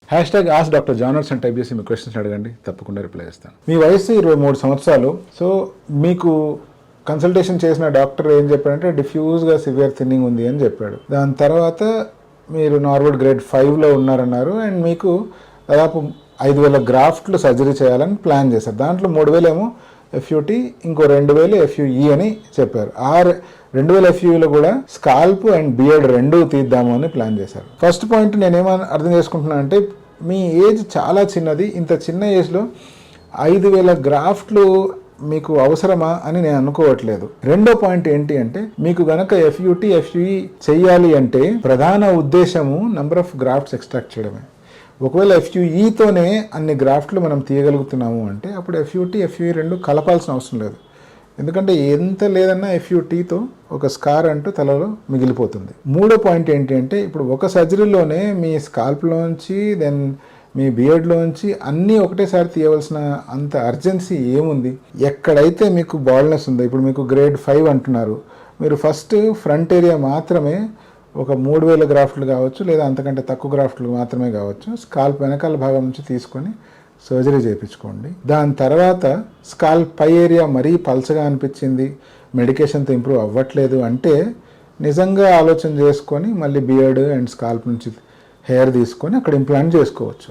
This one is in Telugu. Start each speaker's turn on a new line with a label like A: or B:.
A: #ask Dr. Johners అని టైప్ చేసి మీ క్వశ్చన్స్ అడగండి, తప్పకుండా రిప్లై చేస్తాను. మీ వయసు 23 సంవత్సరాలు. సో మీకు కన్సల్టేషన్ చేసిన డాక్టర్ ఏం చెప్పాడంటే డిఫ్యూజ్గా సివియర్ థిన్నింగ్ ఉంది అని చెప్పాడు. దాని తర్వాత మీరు నార్మల్ గ్రేడ్ 5లో ఉన్నారన్నారు అండ్ మీకు దాదాపు 5,000 గ్రాఫ్ట్లు సర్జరీ చేయాలని ప్లాన్ చేశారు. దాంట్లో 3,000 ఏమో FUT, ఇంకో 2,000 FUE అని చెప్పారు. 2,000 FUEలో కూడా స్కాల్ప్ అండ్ బియర్డ్ రెండూ తీద్దాము అని ప్లాన్ చేశారు. ఫస్ట్ పాయింట్ నేనేమని అర్థం చేసుకుంటున్నాను అంటే మీ ఏజ్ చాలా చిన్నది. ఇంత చిన్న ఏజ్లో 5,000 గ్రాఫ్ట్లు మీకు అవసరమా అని నేను అనుకోవట్లేదు. రెండో పాయింట్ ఏంటి అంటే మీకు గనక FUT, FUE చెయ్యాలి అంటే ప్రధాన ఉద్దేశము నెంబర్ ఆఫ్ గ్రాఫ్ట్స్ ఎక్స్ట్రాక్ట్ చేయడమే. ఒకవేళ FUEతోనే అన్ని గ్రాఫ్ట్లు మనం తీయగలుగుతున్నాము అంటే అప్పుడు FUT, FUE రెండు కలపాల్సిన అవసరం లేదు. ఎందుకంటే ఎంత లేదన్నా FUTతో ఒక స్కార్ అంటూ తలలో మిగిలిపోతుంది. మూడో పాయింట్ ఏంటి అంటే ఇప్పుడు ఒక సర్జరీలోనే మీ స్కాల్ప్లోంచి దెన్ మీ బియర్డ్లోంచి అన్నీ ఒకటేసారి తీయవలసిన అంత అర్జెన్సీ ఏముంది? ఎక్కడైతే మీకు బాల్నెస్ ఉందో, ఇప్పుడు మీకు గ్రేడ్ 5 అంటున్నారు, మీరు ఫస్ట్ ఫ్రంట్ ఏరియా మాత్రమే ఒక 3,000 గ్రాఫ్ట్లు కావచ్చు లేదా అంతకంటే తక్కువ గ్రాఫ్ట్లు మాత్రమే కావచ్చు స్కాల్ప్ వెనకాల భాగం నుంచి తీసుకొని సర్జరీ చేయించుకోండి. దాని తర్వాత స్కాల్ప్ పై ఏరియా మరీ పల్చగా అనిపించింది, మెడికేషన్తో ఇంప్రూవ్ అవ్వట్లేదు అంటే నిజంగా ఆలోచన చేసుకొని మళ్ళీ బియర్డ్ అండ్ స్కాల్ప్ నుంచి హెయిర్ తీసుకొని అక్కడ ఇంప్లాంట్ చేసుకోవచ్చు.